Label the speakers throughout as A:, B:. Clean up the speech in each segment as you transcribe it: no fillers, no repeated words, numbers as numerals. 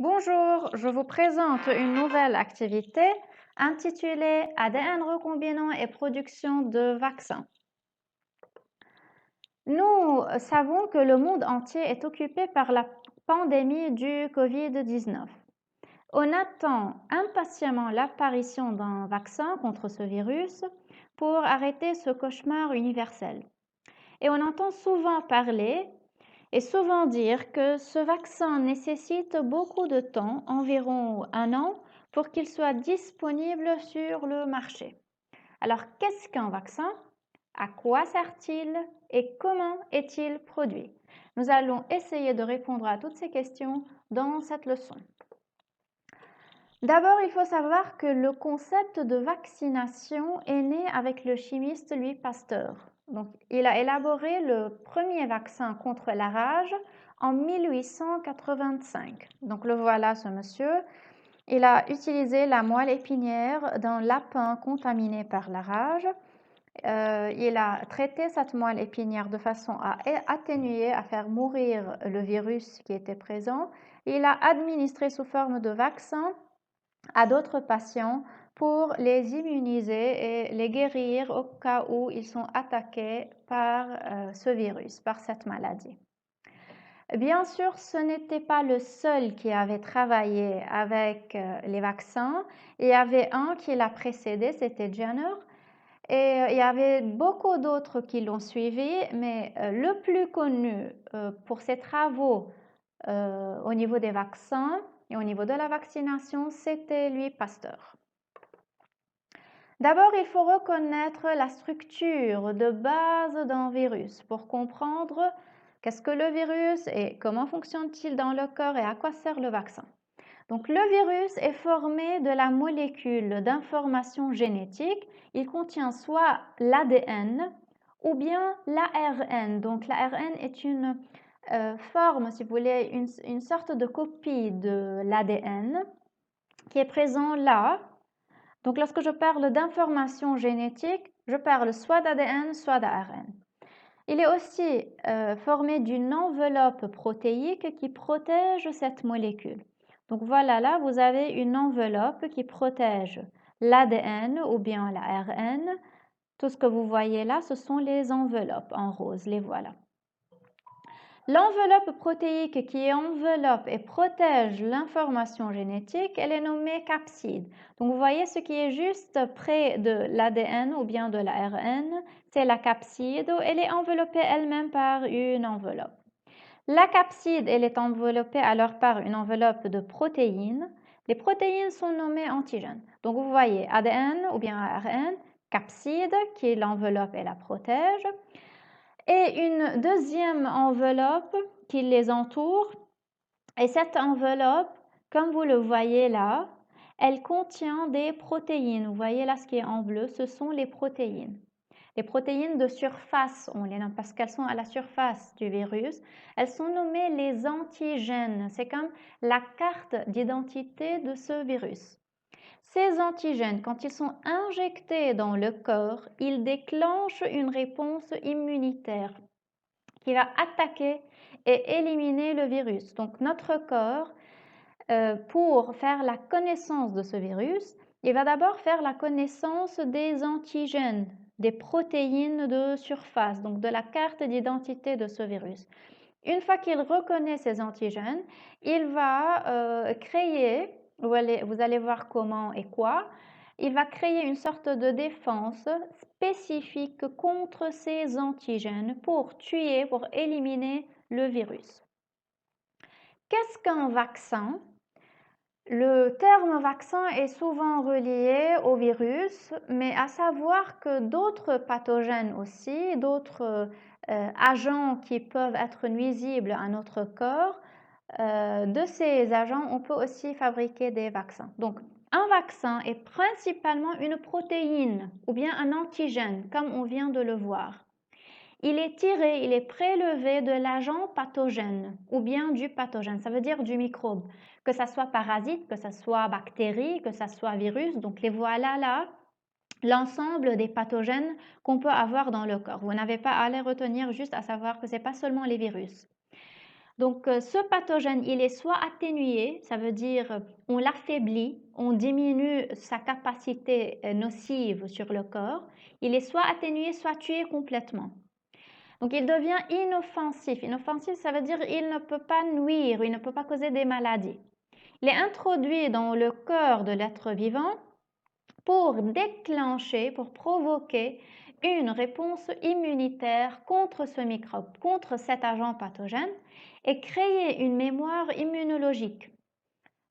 A: Bonjour, je vous présente une nouvelle activité intitulée ADN recombinant et production de vaccins. Nous savons que le monde entier est occupé par la pandémie du Covid-19. On attend impatiemment l'apparition d'un vaccin contre ce virus pour arrêter ce cauchemar universel. Et on entend souvent parler et souvent dire que ce vaccin nécessite beaucoup de temps, environ 1 an, pour qu'il soit disponible sur le marché. Alors, qu'est-ce qu'un vaccin? À quoi sert-il et comment est-il produit? Nous allons essayer de répondre à toutes ces questions dans cette leçon. D'abord, il faut savoir que le concept de vaccination est né avec le chimiste Louis Pasteur. Donc, il a élaboré le premier vaccin contre la rage en 1885. Donc, le voilà, ce monsieur. Il a utilisé la moelle épinière d'un lapin contaminé par la rage. Il a traité cette moelle épinière de façon à atténuer, à faire mourir le virus qui était présent. Il a administré sous forme de vaccin à d'autres patients pour les immuniser et les guérir au cas où ils sont attaqués par ce virus, par cette maladie. Bien sûr, ce n'était pas le seul qui avait travaillé avec les vaccins. Il y avait un qui l'a précédé, c'était Jenner. Et il y avait beaucoup d'autres qui l'ont suivi, mais le plus connu pour ses travaux au niveau des vaccins et au niveau de la vaccination, c'était Louis Pasteur. D'abord, il faut reconnaître la structure de base d'un virus pour comprendre qu'est-ce que le virus et comment fonctionne-t-il dans le corps et à quoi sert le vaccin. Donc, le virus est formé de la molécule d'information génétique. Il contient soit l'ADN ou bien l'ARN. Donc, l'ARN est une forme, si vous voulez, une sorte de copie de l'ADN qui est présent là. Donc, lorsque je parle d'information génétique, je parle soit d'ADN, soit d'ARN. Il est aussi formé d'une enveloppe protéique qui protège cette molécule. Donc voilà, là, vous avez une enveloppe qui protège l'ADN ou bien l'ARN. Tout ce que vous voyez là, ce sont les enveloppes en rose, les voilà. L'enveloppe protéique qui enveloppe et protège l'information génétique, elle est nommée capside. Donc vous voyez ce qui est juste près de l'ADN ou bien de l'ARN, c'est la capside. Elle est enveloppée elle-même par une enveloppe. La capside, elle est enveloppée alors par une enveloppe de protéines. Les protéines sont nommées antigènes. Donc vous voyez ADN ou bien ARN, capside qui l'enveloppe et la protège, et une deuxième enveloppe qui les entoure. Et cette enveloppe, comme vous le voyez là, elle contient des protéines. Vous voyez là ce qui est en bleu, ce sont les protéines. Les protéines de surface, on les nomme parce qu'elles sont à la surface du virus. Elles sont nommées les antigènes. C'est comme la carte d'identité de ce virus. Ces antigènes, quand ils sont injectés dans le corps, ils déclenchent une réponse immunitaire qui va attaquer et éliminer le virus. Donc notre corps, pour faire la connaissance de ce virus, il va d'abord faire la connaissance des antigènes, des protéines de surface, donc de la carte d'identité de ce virus. Une fois qu'il reconnaît ces antigènes, il va créer, vous allez voir comment et quoi, il va créer une sorte de défense spécifique contre ces antigènes pour tuer, pour éliminer le virus. Qu'est-ce qu'un vaccin? Le terme vaccin est souvent relié au virus, mais à savoir que d'autres pathogènes aussi, d'autres agents qui peuvent être nuisibles à notre corps, de ces agents, on peut aussi fabriquer des vaccins. Donc, un vaccin est principalement une protéine ou bien un antigène, comme on vient de le voir. Il est tiré, il est prélevé de l'agent pathogène ou bien du pathogène, ça veut dire du microbe, que ça soit parasite, que ça soit bactérie, que ça soit virus. Donc les voilà là, l'ensemble des pathogènes qu'on peut avoir dans le corps. Vous n'avez pas à les retenir, juste à savoir que ce n'est pas seulement les virus. Donc, ce pathogène, il est soit atténué, ça veut dire on l'affaiblit, on diminue sa capacité nocive sur le corps. Il est soit atténué, soit tué complètement. Donc, il devient inoffensif. Inoffensif, ça veut dire il ne peut pas nuire, il ne peut pas causer des maladies. Il est introduit dans le corps de l'être vivant pour déclencher, pour provoquer une réponse immunitaire contre ce microbe, contre cet agent pathogène et créer une mémoire immunologique.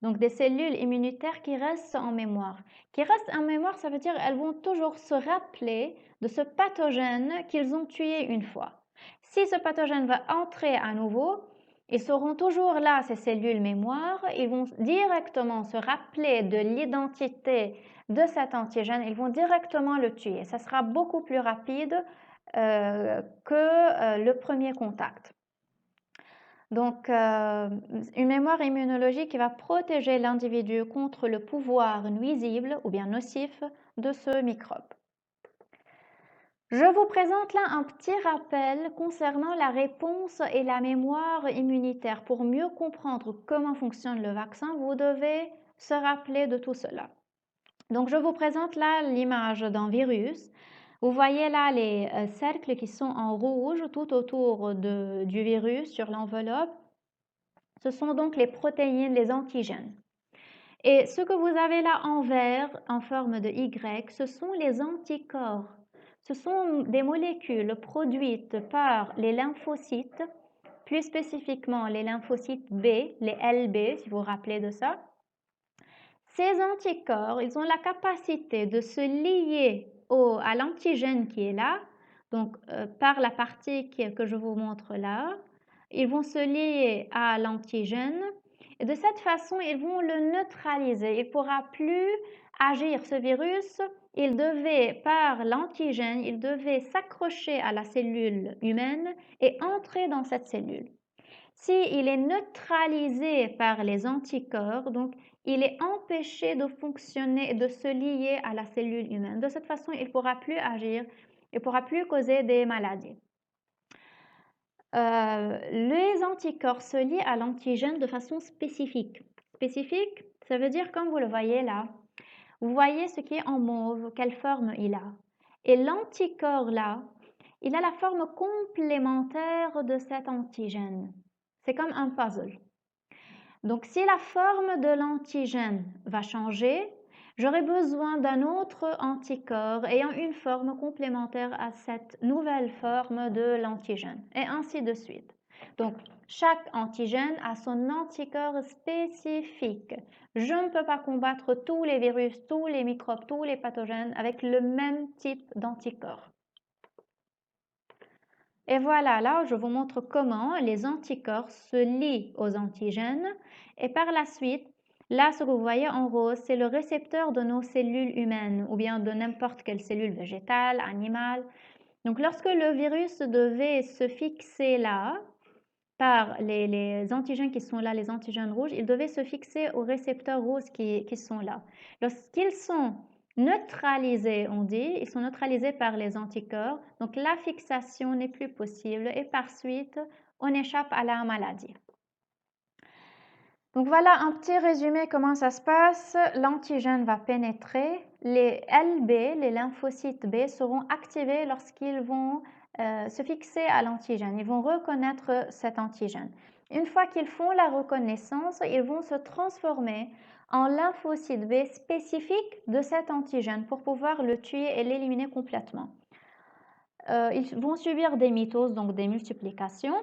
A: Donc des cellules immunitaires qui restent en mémoire. Qui restent en mémoire, ça veut dire qu'elles vont toujours se rappeler de ce pathogène qu'ils ont tué une fois. Si ce pathogène va entrer à nouveau, ils seront toujours là, ces cellules mémoire, ils vont directement se rappeler de l'identité de cet antigène, ils vont directement le tuer. Ça sera beaucoup plus rapide que le premier contact. Donc, une mémoire immunologique qui va protéger l'individu contre le pouvoir nuisible ou bien nocif de ce microbe. Je vous présente là un petit rappel concernant la réponse et la mémoire immunitaire. Pour mieux comprendre comment fonctionne le vaccin, vous devez se rappeler de tout cela. Donc, je vous présente là l'image d'un virus. Vous voyez là les cercles qui sont en rouge tout autour du virus sur l'enveloppe. Ce sont donc les protéines, les antigènes. Et ce que vous avez là en vert, en forme de Y, ce sont les anticorps. Ce sont des molécules produites par les lymphocytes, plus spécifiquement les lymphocytes B, les LB, si vous vous rappelez de ça. Ces anticorps, ils ont la capacité de se lier à l'antigène qui est là, donc par la partie que je vous montre là. Ils vont se lier à l'antigène et de cette façon, ils vont le neutraliser. Il ne pourra plus agir. Ce virus, il devait, par l'antigène, il devait s'accrocher à la cellule humaine et entrer dans cette cellule. S'il est neutralisé par les anticorps, donc il est empêché de fonctionner et de se lier à la cellule humaine. De cette façon, il ne pourra plus agir, il ne pourra plus causer des maladies. Les anticorps se lient à l'antigène de façon spécifique. Spécifique, ça veut dire comme vous le voyez là. Vous voyez ce qui est en mauve, quelle forme il a. Et l'anticorps là, il a la forme complémentaire de cet antigène. C'est comme un puzzle. Donc, si la forme de l'antigène va changer, j'aurai besoin d'un autre anticorps ayant une forme complémentaire à cette nouvelle forme de l'antigène, et ainsi de suite. Donc, chaque antigène a son anticorps spécifique. Je ne peux pas combattre tous les virus, tous les microbes, tous les pathogènes avec le même type d'anticorps. Et voilà, là, je vous montre comment les anticorps se lient aux antigènes. Et par la suite, là, ce que vous voyez en rose, c'est le récepteur de nos cellules humaines ou bien de n'importe quelle cellule végétale, animale. Donc, lorsque le virus devait se fixer là, par les antigènes qui sont là, les antigènes rouges, il devait se fixer aux récepteurs roses qui sont là. Lorsqu'ils sont neutralisés, on dit, ils sont neutralisés par les anticorps, donc la fixation n'est plus possible et par suite, on échappe à la maladie. Donc voilà un petit résumé comment ça se passe. L'antigène va pénétrer, les LB, les lymphocytes B, seront activés lorsqu'ils vont se fixer à l'antigène. Ils vont reconnaître cet antigène. Une fois qu'ils font la reconnaissance, ils vont se transformer en lymphocytes B spécifiques de cet antigène pour pouvoir le tuer et l'éliminer complètement. Ils vont subir des mitoses, donc des multiplications.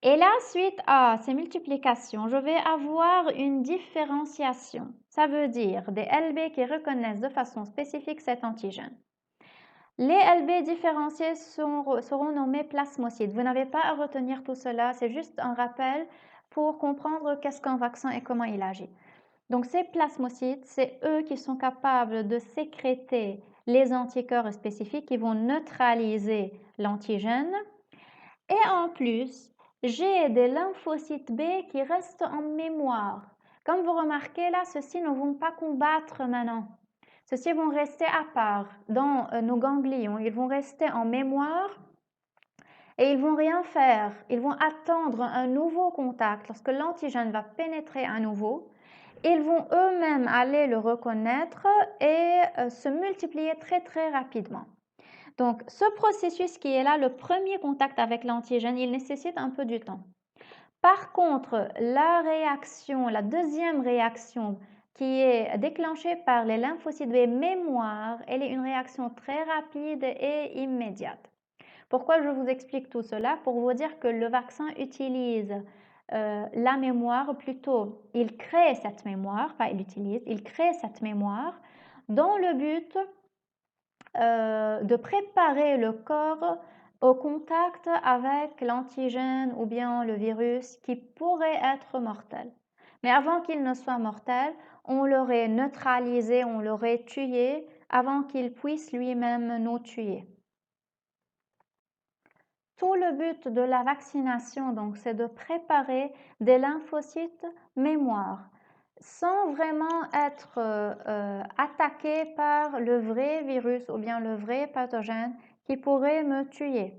A: Et là, suite à ces multiplications, je vais avoir une différenciation. Ça veut dire des LB qui reconnaissent de façon spécifique cet antigène. Les LB différenciés seront nommés plasmocytes. Vous n'avez pas à retenir tout cela, c'est juste un rappel pour comprendre qu'est-ce qu'un vaccin et comment il agit. Donc ces plasmocytes, c'est eux qui sont capables de sécréter les anticorps spécifiques qui vont neutraliser l'antigène. Et en plus, j'ai des lymphocytes B qui restent en mémoire. Comme vous remarquez là, ceux-ci ne vont pas combattre maintenant. Ceux-ci vont rester à part dans nos ganglions. Ils vont rester en mémoire et ils vont rien faire. Ils vont attendre un nouveau contact. Lorsque l'antigène va pénétrer à nouveau, ils vont eux-mêmes aller le reconnaître et se multiplier très très rapidement. Donc, ce processus qui est là, le premier contact avec l'antigène, il nécessite un peu du temps. Par contre, la deuxième réaction qui est déclenchée par les lymphocytes B mémoire, elle est une réaction très rapide et immédiate. Pourquoi je vous explique tout cela? Pour vous dire que le vaccin utilise la mémoire, plutôt, il crée cette mémoire, pas il utilise, il crée cette mémoire dans le but de préparer le corps au contact avec l'antigène ou bien le virus qui pourrait être mortel. Mais avant qu'il ne soit mortel, on l'aurait neutralisé, on l'aurait tué avant qu'il puisse lui-même nous tuer. Tout le but de la vaccination, donc, c'est de préparer des lymphocytes mémoire sans vraiment être attaqué par le vrai virus ou bien le vrai pathogène qui pourrait me tuer.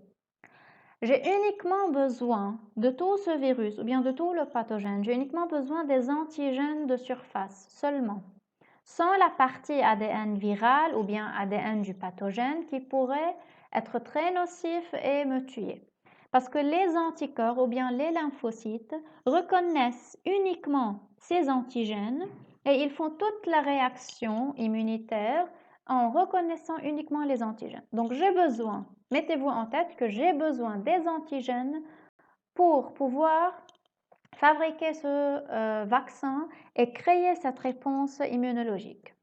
A: J'ai uniquement besoin de tout ce virus ou bien de tout le pathogène, j'ai uniquement besoin des antigènes de surface seulement, sans la partie ADN viral ou bien ADN du pathogène qui pourrait être très nocif et me tuer. Parce que les anticorps ou bien les lymphocytes reconnaissent uniquement ces antigènes et ils font toute la réaction immunitaire en reconnaissant uniquement les antigènes. Donc j'ai besoin, mettez-vous en tête que j'ai besoin des antigènes pour pouvoir fabriquer ce vaccin et créer cette réponse immunologique.